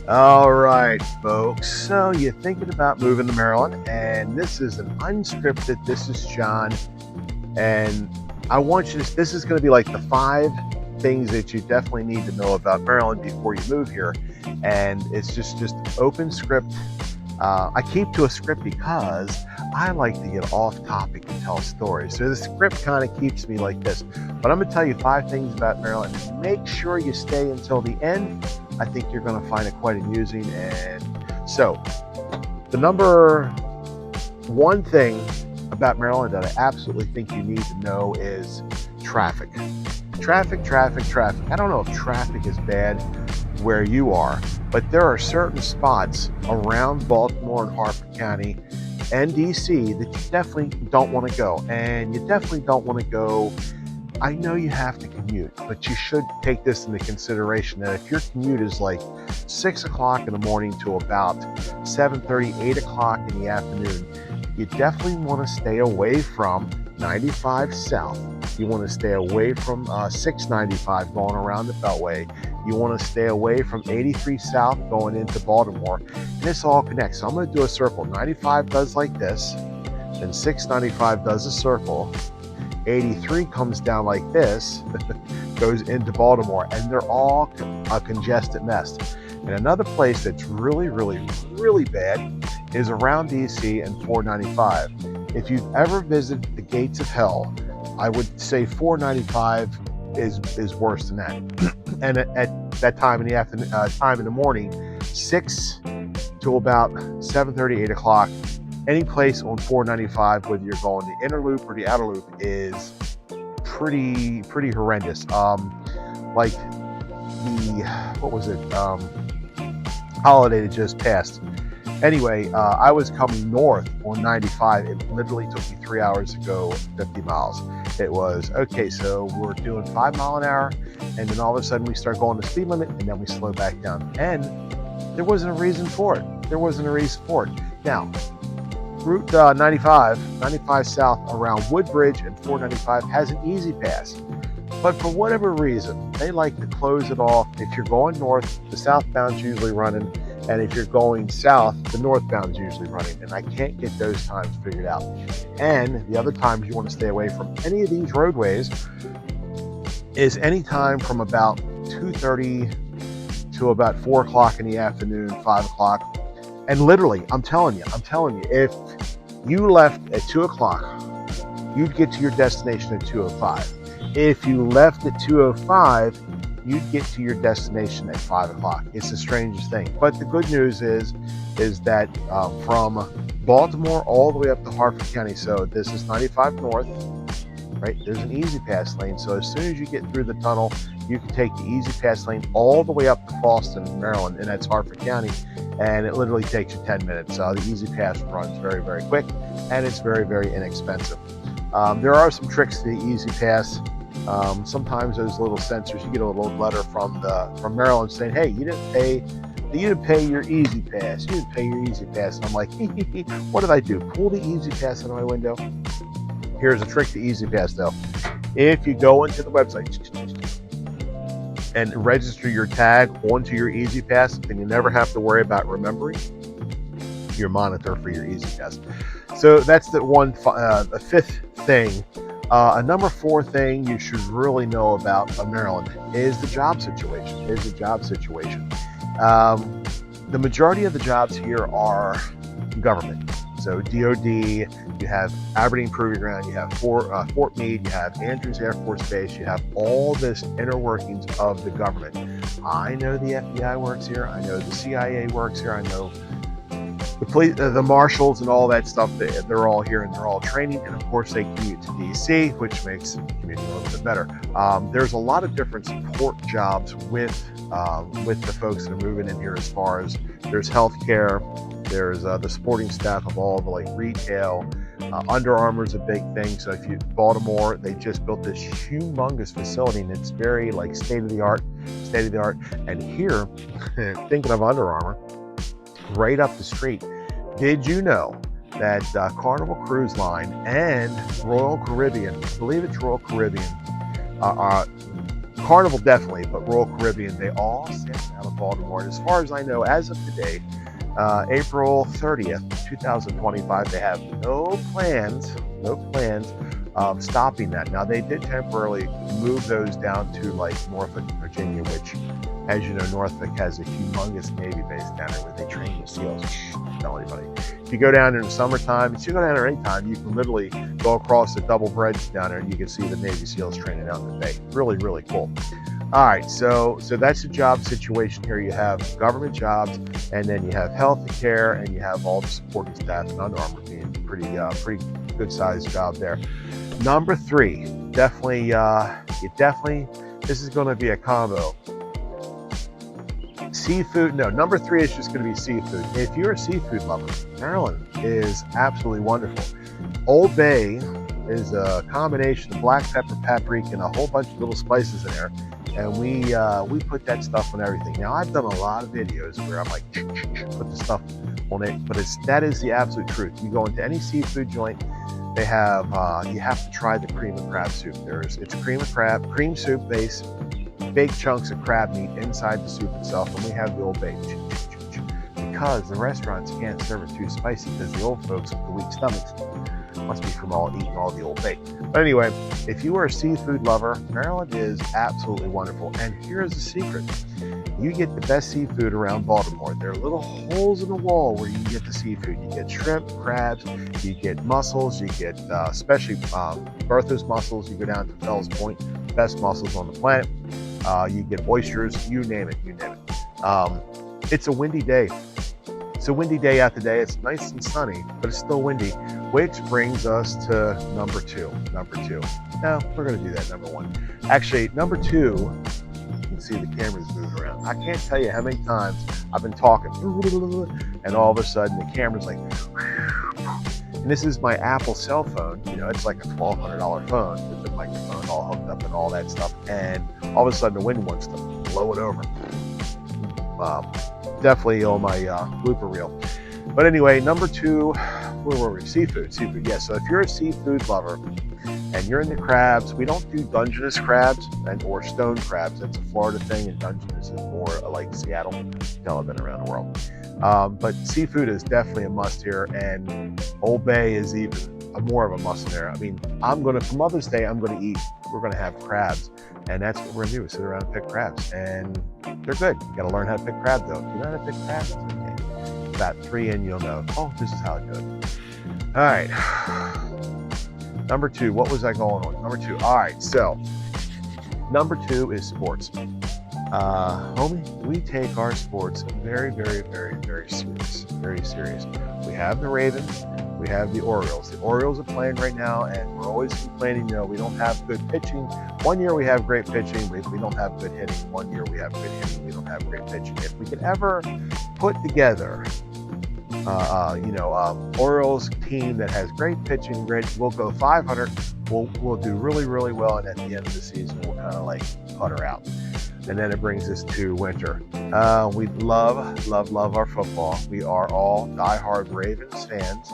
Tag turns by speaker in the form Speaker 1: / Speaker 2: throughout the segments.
Speaker 1: All right, folks. So you're thinking about moving to Maryland, and this is an unscripted. This is John, and I want you to. This is going to be like the 5 things that you definitely need to know about Maryland before you move here, and it's just open script. I keep to a script because I like to get off topic and tell stories. So the script kind of keeps me like this. But I'm going to tell you 5 things about Maryland. Make sure you stay until the end. I think you're going to find it quite amusing. And so, the number 1 thing about Maryland that I absolutely think you need to know is traffic. Traffic, traffic, traffic. I don't know if traffic is bad where you are, but there are certain spots around Baltimore and Harford County and DC that you definitely don't want to go. And you definitely don't want to go. I know you have to commute, but you should take this into consideration that if your commute is like 6 o'clock in the morning to about 7:30, 8 o'clock in the afternoon, you definitely want to stay away from 95 South. You want to stay away from 695 going around the Beltway. You want to stay away from 83 South going into Baltimore. And this all connects. So I'm going to do a circle. 95 does like this, then 695 does a circle. 83 comes down like this, goes into Baltimore, and they're all a congested mess. And another place that's really, really, really bad is around DC and 495. If you've ever visited the gates of hell, I would say 495 is worse than that. And at that time in the afternoon, time in the morning, 6 to about 7:30, 8 o'clock, any place on 495, whether you're going the inner loop or the outer loop, is pretty horrendous. Like what was it? Holiday that just passed. Anyway, I was coming north on 95. It literally took me 3 hours to go 50 miles. It was, okay, so we're doing 5 mile an hour, and then all of a sudden we start going the speed limit, and then we slow back down. And there wasn't a reason for it. Now, Route 95 South around Woodbridge and 495 has an easy pass. But for whatever reason, they like to close it off. If you're going north, the southbound's usually running. And if you're going south, the northbound's usually running. And I can't get those times figured out. And the other times you want to stay away from any of these roadways is any time from about 2:30 to about 4 o'clock in the afternoon, 5 o'clock. And literally, I'm telling you, if you left at 2 o'clock, you'd get to your destination at 2:05. If you left at 2:05, you'd get to your destination at 5 o'clock. It's the strangest thing. But the good news is that from Baltimore all the way up to Harford County, so this is 95 North, right? There's an easy pass lane. So as soon as you get through the tunnel, you can take the easy pass lane all the way up to Boston, Maryland, and that's Harford County. And it literally takes you 10 minutes. The easy pass runs very, very quick, and it's very, very inexpensive. There are some tricks to the easy pass. Sometimes those little sensors, you get a little letter from Maryland saying, "Hey, you didn't pay your easy pass. You didn't pay your easy pass." And I'm like, what did I do? Pull the easy pass out of my window? Here's a trick to easy pass though. If you go into the website and register your tag onto your easy pass, then you never have to worry about remembering your monitor for your easy pass. So that's the 5th thing. A number 4 thing you should really know about Maryland is the job situation. The majority of the jobs here are government. So DOD, you have Aberdeen Proving Ground, you have Fort Meade, you have Andrews Air Force Base, you have all this inner workings of the government. I know the FBI works here, I know the CIA works here, I know the police, the marshals and all that stuff, they're all here and they're all training. And of course they commute to DC, which makes commuting a little bit better. There's a lot of different support jobs with the folks that are moving in here, as far as there's healthcare, there's the supporting staff of all the like retail. Under Armour's a big thing. So if you Baltimore, they just built this humongous facility and it's very like state of the art. And here, thinking of Under Armour, right up the street, did you know that Carnival Cruise Line and Royal Caribbean, I believe it's Royal Caribbean, Carnival definitely, but Royal Caribbean, they all sail out of Baltimore. And as far as I know, as of today, April 30th, 2025, they have no plans of stopping that. Now, they did temporarily move those down to like Norfolk, Virginia, which, as you know, Norfolk has a humongous Navy base down there where they train the SEALs. Don't tell anybody. If you go down there in the summertime, if you go down there anytime, you can literally go across the double bridge down there and you can see the Navy SEALs training out in the bay. Really, really cool. All right, so that's the job situation here. You have government jobs, and then you have health care, and you have all the supporting staff and Under Armour being pretty good sized job there. Number 3, definitely, this is going to be a combo. Seafood, no, number 3 is just going to be seafood. If you're a seafood lover, Maryland is absolutely wonderful. Old Bay is a combination of black pepper, paprika, and a whole bunch of little spices in there. And we put that stuff on everything. Now, I've done a lot of videos where I'm like, put the stuff on it, but that is the absolute truth. You go into any seafood joint, they have, you have to try the cream of crab soup. It's cream soup base, big chunks of crab meat inside the soup itself, and we have the Old Bay. Because the restaurants can't serve it too spicy because the old folks with the weak stomachs must be from eating all the Old Bay. But anyway, if you are a seafood lover, Maryland is absolutely wonderful. And here's the secret. You get the best seafood around Baltimore. There are little holes in the wall where you can get the seafood. You get shrimp, crabs, you get mussels, you get especially Bertha's mussels. You go down to Fells Point, best mussels on the planet. You get oysters, you name it. It's a windy day. It's a windy day out today. It's nice and sunny, but it's still windy, which brings us to number 2. No, we're going to do that number 1. Actually, number 2, you can see the cameras moving around. I can't tell you how many times I've been talking, and all of a sudden the camera's like, and this is my Apple cell phone. You know, it's like a $1,200 phone with the microphone all hooked up and all that stuff. And all of a sudden the wind wants to blow it over. Definitely on my blooper reel. But anyway, number 2, where were we? Seafood. Yeah, so if you're a seafood lover and you're into crabs, we don't do Dungeness crabs or stone crabs. That's a Florida thing, and Dungeness is more like Seattle. Y'all have been around the world. But seafood is definitely a must here, and Old Bay is even more of a must there. I mean, for Mother's Day, we're going to have crabs, and that's what we're going to do, is sit around and pick crabs, and they're good. You got to learn how to pick crabs, though. If you know how to pick crabs, it's okay. About 3 in, you'll know, oh, this is how it goes. All right. Number 2, what was I going on? Number 2. All right, so number 2 is sports. Homie, we take our sports very, very, very, very serious. Very serious. We have the Ravens. We have the Orioles. The Orioles are playing right now, and we're always complaining, we don't have good pitching. One year we have great pitching. We don't have good hitting. One year we have good hitting. We don't have great pitching. If we could ever put together Orioles team that has great pitching, we'll go 500. We'll do really, really well, and at the end of the season, we'll kind of like putter out. And then it brings us to winter. We love, love, love our football. We are all diehard Ravens fans.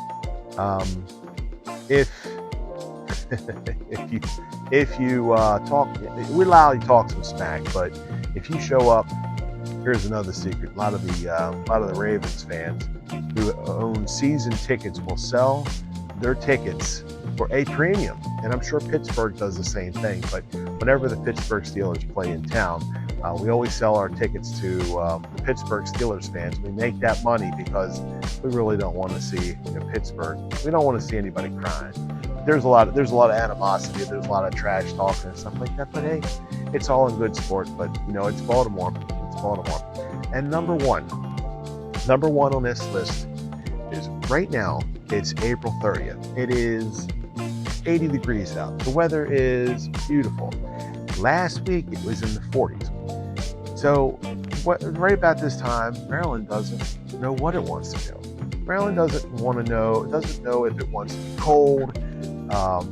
Speaker 1: If you talk, we allow you to talk some smack, but if you show up, here's another secret. A lot of the Ravens fans who own season tickets will sell their tickets for a premium. And I'm sure Pittsburgh does the same thing, but whenever the Pittsburgh Steelers play in town, we always sell our tickets to the Pittsburgh Steelers fans. We make that money because we really don't want to see Pittsburgh. We don't want to see anybody crying. There's a lot of animosity. There's a lot of trash talking and stuff like that. But hey, it's all in good sport. But it's Baltimore. It's Baltimore. And number one on this list is right now. It's April 30th. It is 80 degrees out. The weather is beautiful. Last week it was in the 40s. So right about this time, Maryland doesn't know what it wants to do. Maryland doesn't know if it wants to be cold.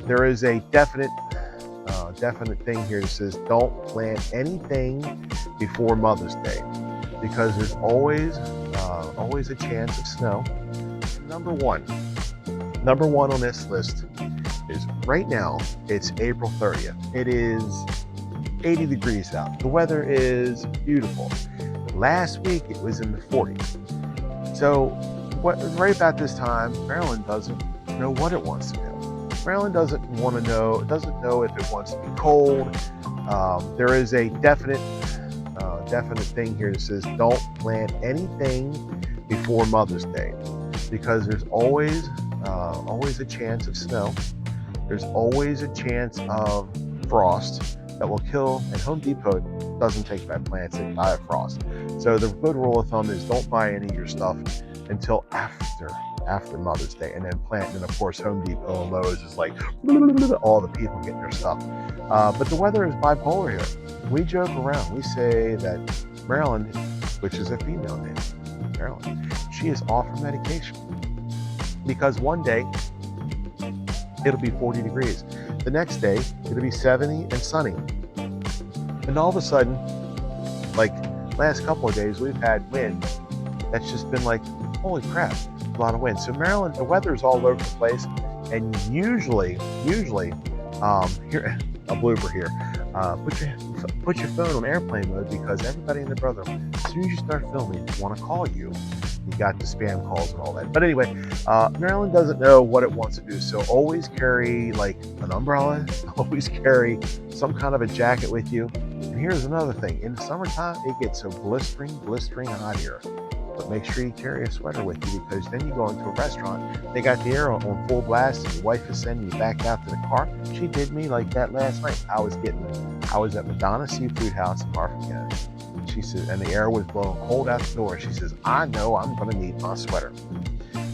Speaker 1: There is a definite thing here that says don't plant anything before Mother's Day because there's always a chance of snow. Number one on this list is right now, it's April 30th. It is 80 degrees out. The weather is beautiful. Last week it was in the 40s. So right about this time, Maryland doesn't know what it wants to do. Maryland doesn't know if it wants to be cold. There is a definite thing here that says don't plant anything before Mother's Day, because there's always a chance of snow. There's always a chance of frost that will kill, and Home Depot doesn't take back plants, they die of frost. So the good rule of thumb is don't buy any of your stuff until after Mother's Day, and then plant. And of course, Home Depot and Lowe's is like all the people getting their stuff. But the weather is bipolar here. We joke around. We say that Marilyn, which is a female name, Marilyn, she is off her medication because one day it'll be 40 degrees. The next day it'll be 70 and sunny. And all of a sudden, like last couple of days, we've had wind that's just been like, holy crap, a lot of wind. So Maryland, the weather's all over the place. And usually, here, a blooper here, put your phone on airplane mode, because everybody and their brother, as soon as you start filming, want to call you. You got the spam calls and all that. But anyway, Maryland doesn't know what it wants to do. So always carry like an umbrella, always carry some kind of a jacket with you. And here's another thing. In the summertime, it gets so blistering hot here. But make sure you carry a sweater with you, because then you go into a restaurant, they got the air on full blast, and your wife is sending you back out to the car. She did me like that last night. I was at Madonna Seafood House in Harford County. She said, and the air was blowing cold out the door. She says, I know I'm going to need my sweater.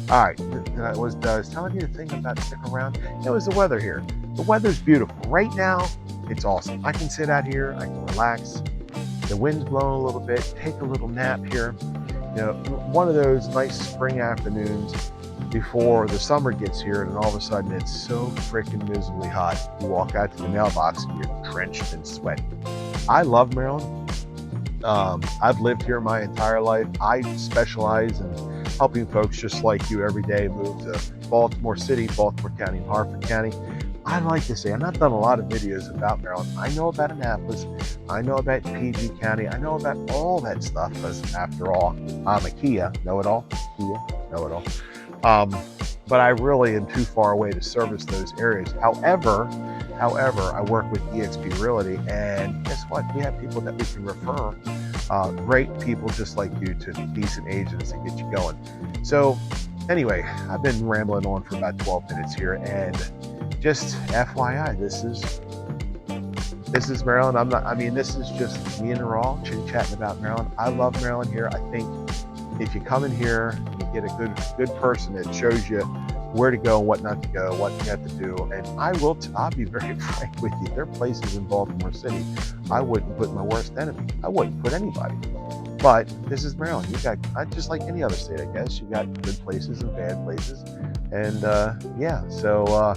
Speaker 1: All right, I was telling you the thing about sticking around. It was the weather here. The weather's beautiful. Right now, it's awesome. I can sit out here, I can relax. The wind's blowing a little bit, take a little nap here. You know, one of those nice spring afternoons before the summer gets here, and then all of a sudden it's so freaking miserably hot. You walk out to the mailbox and you're drenched in sweat. I love Maryland. I've lived here my entire life. I specialize in helping folks just like you every day move to Baltimore City, Baltimore County, and Harford County. I like to say, and I've done a lot of videos about Maryland. I know about Annapolis. I know about PG County. I know about all that stuff, because after all, I'm a Kia know-it-all. But I really am too far away to service those areas. However, I work with eXp Realty, and guess what? We have people that we can refer, great people just like you, to decent agents and get you going. So anyway, I've been rambling on for about 12 minutes here, and just FYI, this is Maryland. This is just me and Raw chit-chatting about Maryland. I love Maryland here. I think if you come in here, you get a good person that shows you where to go, what not to go, what you have to do. And I'll be very frank with you. There are places in Baltimore City I wouldn't put my worst enemy. I wouldn't put anybody. But this is Maryland. You got, just like any other state, I guess, you got good places and bad places. And so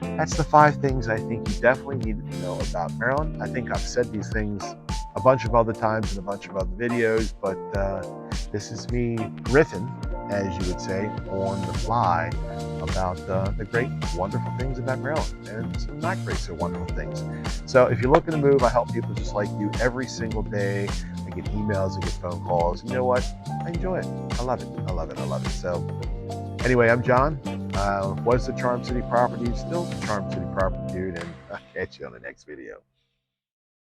Speaker 1: that's the 5 things I think you definitely need to know about Maryland. I think I've said these things a bunch of other times in a bunch of other videos, but this is me riffing, as you would say, on the fly about the great, wonderful things about Maryland, and some not great so wonderful things. So if you're looking to move, I help people just like you every single day. I get emails, I get phone calls. You know what? I enjoy it. I love it. So anyway, I'm John. Was the Charm City Property, still the Charm City Property Dude, and I'll catch you on the next video.